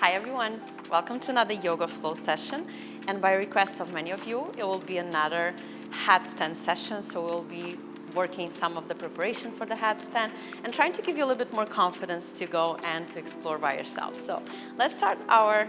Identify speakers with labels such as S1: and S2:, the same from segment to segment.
S1: Hi everyone, welcome to another yoga flow session, and by request of many of you it will be another headstand session. So we'll be working some of the preparation for the headstand and trying to give you a little bit more confidence to go and to explore by yourself. So let's start our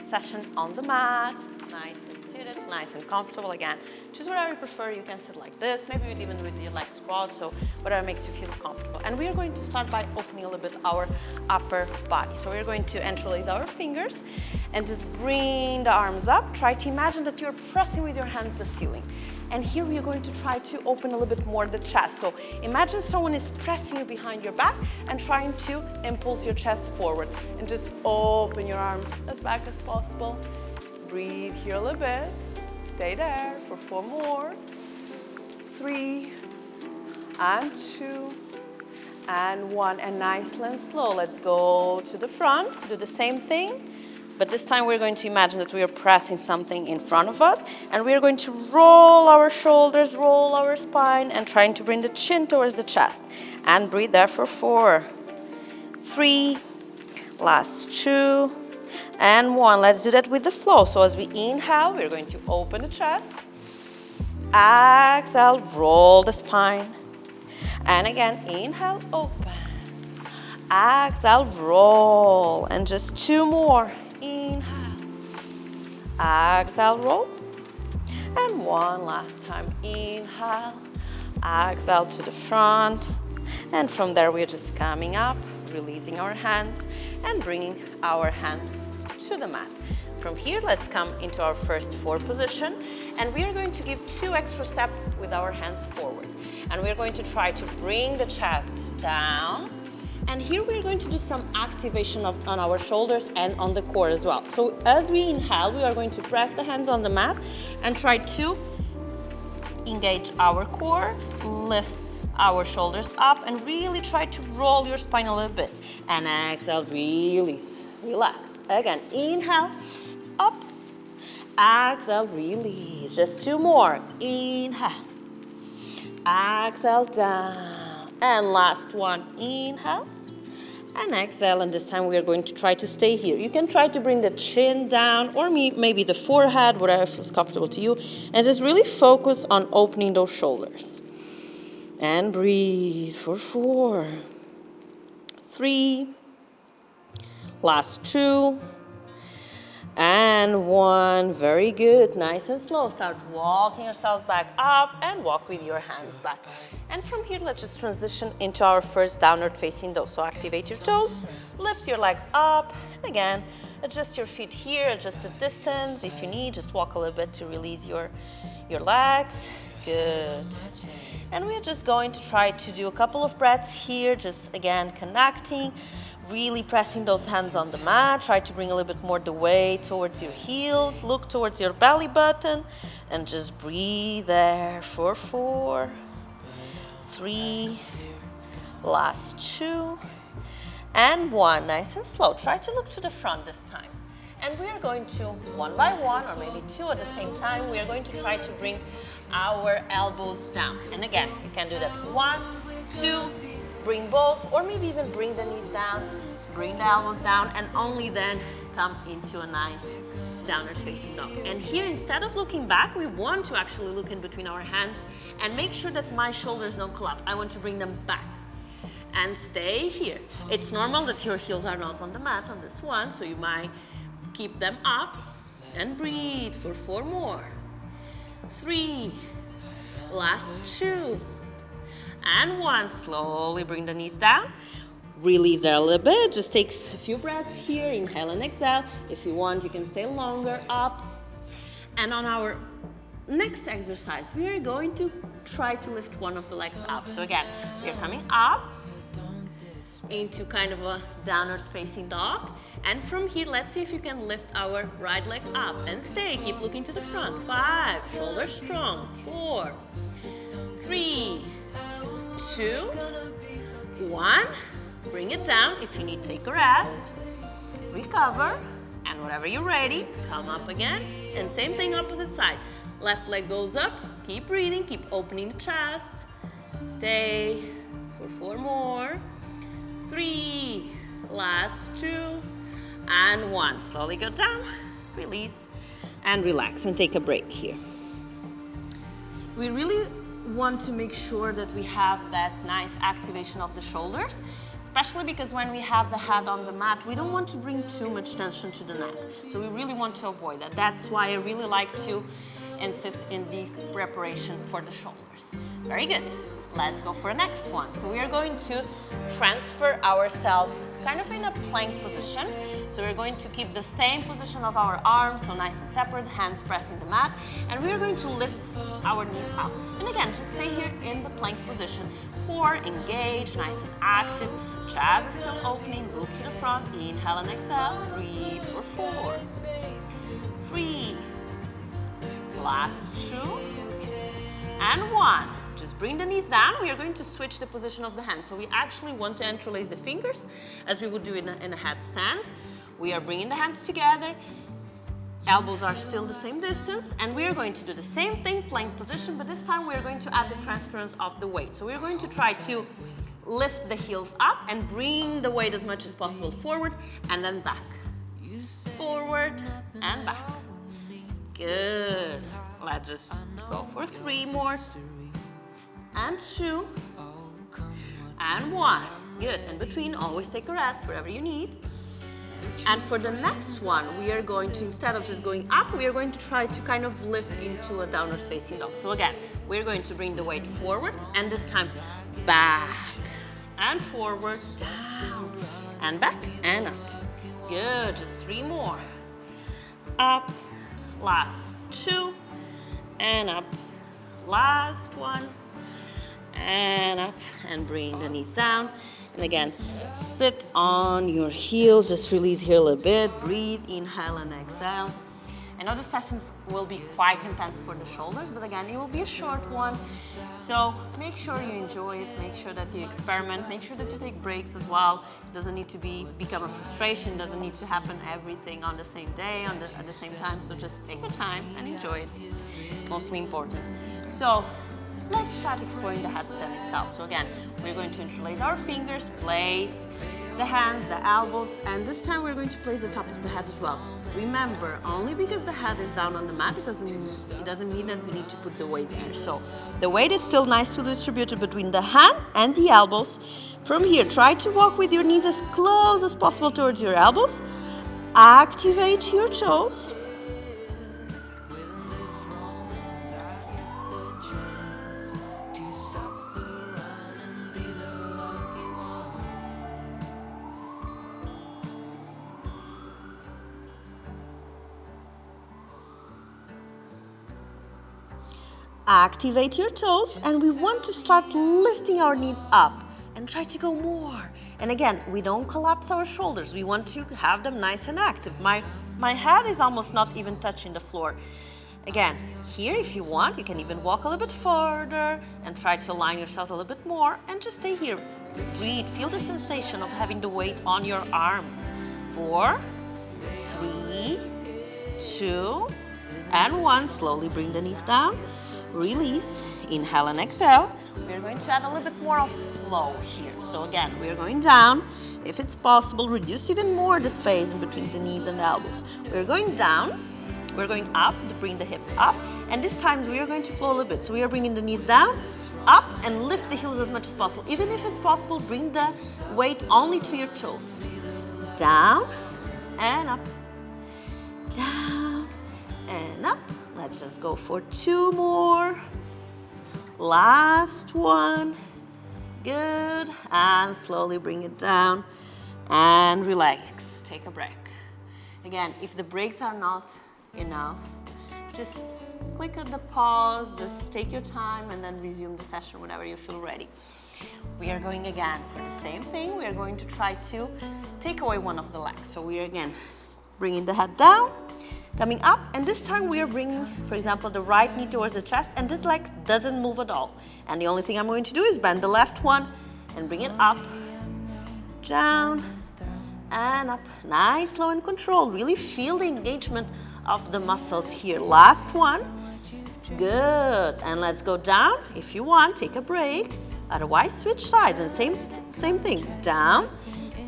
S1: session on the mat, nicely seated, nice and comfortable. Again, choose whatever you prefer. You can sit like this, maybe even with your legs crossed, so whatever makes you feel comfortable. And we are going to start by opening a little bit our upper body. So we're going to interlace our fingers and just bring the arms up. Try to imagine that you're pressing with your hands the ceiling. And here we are going to try to open a little bit more the chest. So imagine someone is pressing you behind your back and trying to impulse your chest forward. And just open your arms as back as possible. Breathe here a little bit. Stay there for 4 more. 3 and 2 and 1. And nice and slow. Let's go to the front. Do the same thing. But this time we're going to imagine that we are pressing something in front of us, and we are going to roll our shoulders, roll our spine, and trying to bring the chin towards the chest. And breathe there for 4, 3, last 2, and 1. Let's do that with the flow. So as we inhale, we're going to open the chest. Exhale, roll the spine. And again, inhale, open. Exhale, roll. And just 2 more. Inhale, exhale, roll, and 1 last time. Inhale, exhale to the front, and from there we're just coming up, releasing our hands and bringing our hands to the mat. From here, let's come into our first 4 position, and we are going to give 2 extra steps with our hands forward, and we're going to try to bring the chest down. And here we're going to do some activation on our shoulders and on the core as well. So as we inhale, we are going to press the hands on the mat and try to engage our core, lift our shoulders up, and really try to roll your spine a little bit. And exhale, release, relax. Again, inhale, up, exhale, release. Just 2 more. Inhale, exhale, down. And last one, inhale. And exhale, and this time we are going to try to stay here. You can try to bring the chin down or maybe the forehead, whatever feels comfortable to you, and just really focus on opening those shoulders. And breathe for 4, 3, last 2, and 1. Very good. Nice and slow. Start walking yourselves back up and walk with your hands back. And from here, let's just transition into our first downward facing dog. So activate your toes, lift your legs up, and again, adjust your feet here, adjust the distance. If you need, just walk a little bit to release your legs. Good. And we're just going to try to do a couple of breaths here, just again connecting, really pressing those hands on the mat. Try to bring a little bit more the weight towards your heels, look towards your belly button, and just breathe there for 4, 3, last 2, and 1. Nice and slow. Try to look to the front this time. And we are going to, 1 by 1, or maybe 2 at the same time, we are going to try to bring our elbows down. And again, you can do that 1, 2, bring both, or maybe even bring the knees down, bring the elbows down, and only then come into a nice downward facing dog. And here, instead of looking back, we want to actually look in between our hands and make sure that my shoulders don't collapse. I want to bring them back and stay here. It's normal that your heels are not on the mat on this one, so you might keep them up and breathe for 4 more. 3, last 2, and 1. Slowly bring the knees down. Release there a little bit. Just take a few breaths here. Inhale and exhale. If you want, you can stay longer. Up. And on our next exercise, we are going to try to lift one of the legs up. So again, we are coming up into kind of a downward facing dog. And from here, let's see if you can lift our right leg up and stay. Keep looking to the front. 5, shoulders strong. 4, 3, 2, 1. Bring it down. If you need, take a rest. Recover. And whenever you're ready, come up again. And same thing, opposite side. Left leg goes up. Keep breathing. Keep opening the chest. Stay for 4 more. 3, last 2, and one. Slowly go down, release, and relax, and take a break here. We really want to make sure that we have that nice activation of the shoulders, especially because when we have the head on the mat, we don't want to bring too much tension to the neck. So we really want to avoid that. That's why I really like to insist in this preparation for the shoulders. Very good. Let's go for the next one. So we are going to transfer ourselves kind of in a plank position. So we're going to keep the same position of our arms, so nice and separate, hands pressing the mat, and we are going to lift our knees up. And again, just stay here in the plank position. Core engaged, nice and active. Chest is still opening, look to the front. Inhale and exhale. Breathe for 4, 3, last 2, and 1. Just bring the knees down. We are going to switch the position of the hands. So we actually want to interlace the fingers as we would do in a headstand. We are bringing the hands together. Elbows are still the same distance, and we are going to do the same thing, plank position, but this time we are going to add the transference of the weight. So we are going to try to lift the heels up and bring the weight as much as possible forward and then back. Forward and back. Good. Let's just go for 3 more. And 2. And 1. Good. In between, always take a rest wherever you need. And for the next one, we are going to, instead of just going up, we are going to try to kind of lift into a downward facing dog. So again, we're going to bring the weight forward, and this time back and forward, down and back and up. Good, just 3 more. Up, last 2, and up, last 1, and up, and bring the knees down. And again, sit on your heels, just release here a little bit, breathe, inhale and exhale. I know the sessions will be quite intense for the shoulders, but again, it will be a short one. So make sure you enjoy it, make sure that you experiment, make sure that you take breaks as well. It doesn't need to become a frustration, it doesn't need to happen everything on the same day, at the same time. So just take your time and enjoy it, mostly important. So let's start exploring the headstand itself. So again, we're going to interlace our fingers, place the hands, the elbows, and this time we're going to place the top of the head as well. Remember, only because the head is down on the mat, it doesn't mean that we need to put the weight there. So the weight is still nicely distributed between the hand and the elbows. From here, try to walk with your knees as close as possible towards your elbows. Activate your toes. Activate your toes, and we want to start lifting our knees up and try to go more. And again, we don't collapse our shoulders. We want to have them nice and active. My head is almost not even touching the floor. Again, here if you want, you can even walk a little bit further and try to align yourself a little bit more and just stay here. Breathe, feel the sensation of having the weight on your arms. 4, 3, 2, and 1. Slowly bring the knees down. Release, inhale and exhale. We're going to add a little bit more of flow here. So again, we're going down. If it's possible, reduce even more the space in between the knees and the elbows. We're going down, we're going up to bring the hips up, and this time we are going to flow a little bit. So we are bringing the knees down, up, and lift the heels as much as possible. Even if it's possible, bring the weight only to your toes. Down and up, down and up. Let's just go for 2 more. Last one. Good. And slowly bring it down and relax. Take a break. Again, if the breaks are not enough, just click on the pause, just take your time and then resume the session whenever you feel ready. We are going again for the same thing. We are going to try to take away one of the legs. So we are again bringing the head down, coming up, and this time we are bringing, for example, the right knee towards the chest, and this leg doesn't move at all. And the only thing I'm going to do is bend the left one and bring it up, down, and up. Nice, slow and controlled. Really feel the engagement of the muscles here. Last one. Good. And let's go down. If you want, take a break. Otherwise, switch sides and same thing. Down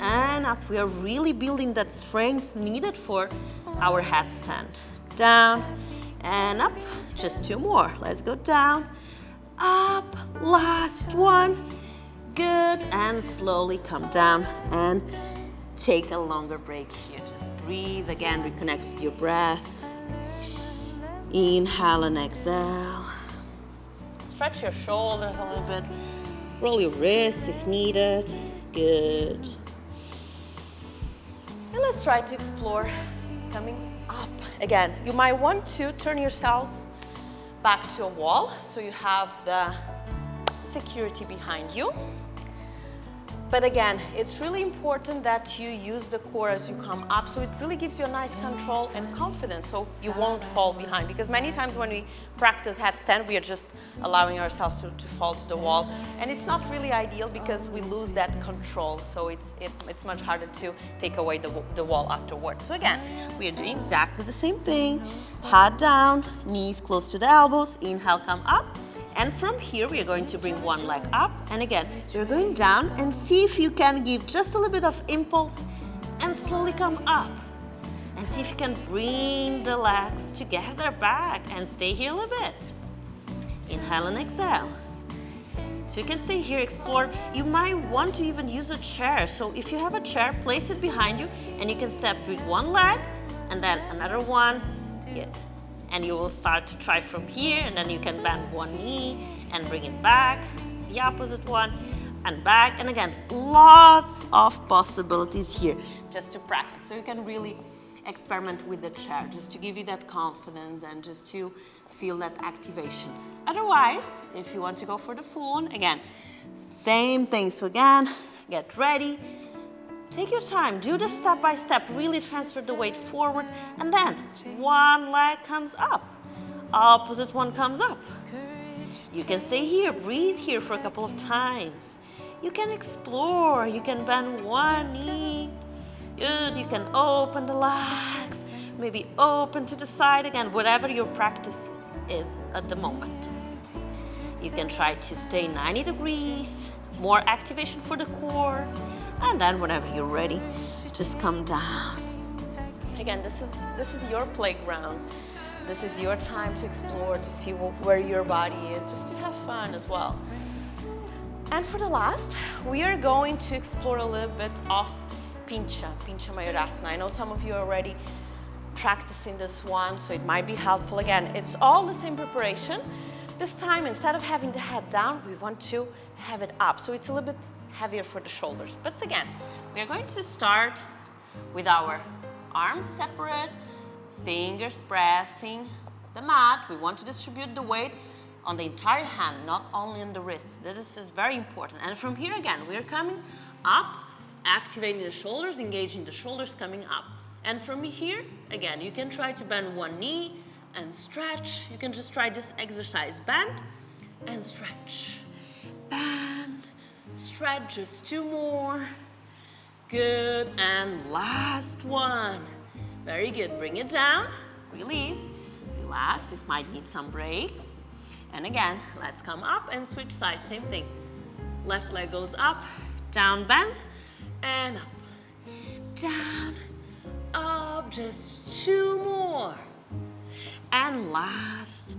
S1: and up. We are really building that strength needed for our headstand. Down and up. Just 2 more. Let's go down, up, last one. Good, and slowly come down and take a longer break here. Just breathe again, reconnect with your breath. Inhale and exhale. Stretch your shoulders a little bit. Roll your wrists if needed. Good. And let's try to explore coming up. Again, you might want to turn yourselves back to a wall so you have the security behind you. But again, it's really important that you use the core as you come up, so it really gives you a nice control and confidence so you won't fall behind. Because many times when we practice headstand, we are just allowing ourselves to fall to the wall. And it's not really ideal because we lose that control. So it's much harder to take away the wall afterwards. So again, we are doing exactly the same thing. Head down, knees close to the elbows, inhale, come up. And from here, we are going to bring one leg up. And again, you're going down and see if you can give just a little bit of impulse and slowly come up. And see if you can bring the legs together back and stay here a little bit. Inhale and exhale. So you can stay here, explore. You might want to even use a chair. So if you have a chair, place it behind you and you can step with one leg and then another one. Good. And you will start to try from here, and then you can bend one knee and bring it back, the opposite one, and back. And again, lots of possibilities here just to practice. So you can really experiment with the chair, just to give you that confidence and just to feel that activation. Otherwise, if you want to go for the full one, again, same thing. So again, get ready. Take your time, do this step by step, really transfer the weight forward, and then one leg comes up, opposite one comes up. You can stay here, breathe here for a couple of times. You can explore, you can bend one knee. Good, you can open the legs, maybe open to the side again, whatever your practice is at the moment. You can try to stay 90 degrees, more activation for the core. And then whenever you're ready, just come down. Again, this is your playground. This is your time to explore, to see where your body is, just to have fun as well. And for the last, we are going to explore a little bit of Pincha Mayurasana. I know some of you are already practicing this one, so it might be helpful. Again, it's all the same preparation. This time, instead of having the head down, we want to have it up. So it's a little bit heavier for the shoulders. But again, we are going to start with our arms separate, fingers pressing the mat. We want to distribute the weight on the entire hand, not only on the wrists. This is very important. And from here again, we are coming up, activating the shoulders, engaging the shoulders, coming up. And from here, again, you can try to bend one knee and stretch. You can just try this exercise. Bend and stretch. Bend, stretch, just 2 more. Good, and last one. Very good, bring it down, release, relax. This might need some break. And again, let's come up and switch sides, same thing. Left leg goes up, down, bend, and up. Down, up, just 2 more. And last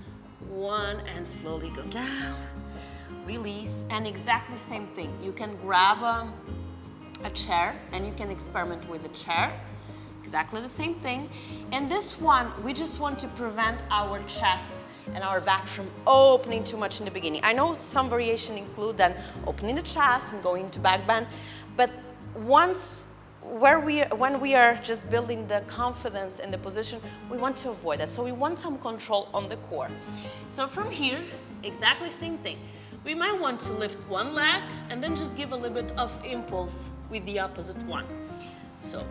S1: one, and slowly go down, release, and exactly same thing. You can grab a chair and you can experiment with the chair. Exactly the same thing. And this one, we just want to prevent our chest and our back from opening too much in the beginning. I know some variation include then opening the chest and going to back bend, but when we are just building the confidence in the position, we want to avoid that. So we want some control on the core. So from here, exactly same thing. We might want to lift one leg and then just give a little bit of impulse with the opposite one. So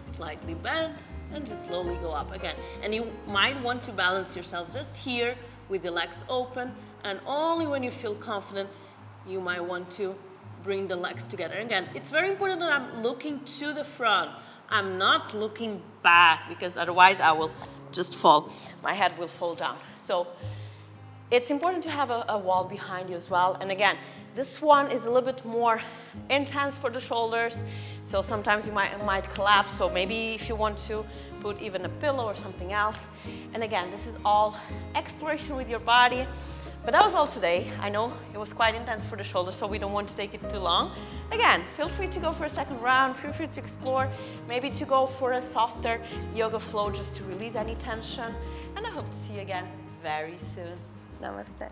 S1: slightly bend and just slowly go up again. And you might want to balance yourself just here with the legs open, and only when you feel confident, you might want to bring the legs together. Again, it's very important that I'm looking to the front. I'm not looking back, because otherwise I will just fall. My head will fall down. So it's important to have a wall behind you as well. And again, This one is a little bit more intense for the shoulders, so sometimes you might collapse, so maybe if you want to put even a pillow or something else. And again, this is all exploration with your body. But that was all today. I know it was quite intense for the shoulders, so we don't want to take it too long. Again, feel free to go for a second round, feel free to explore, maybe to go for a softer yoga flow just to release any tension. And I hope to see you again very soon. Namaste.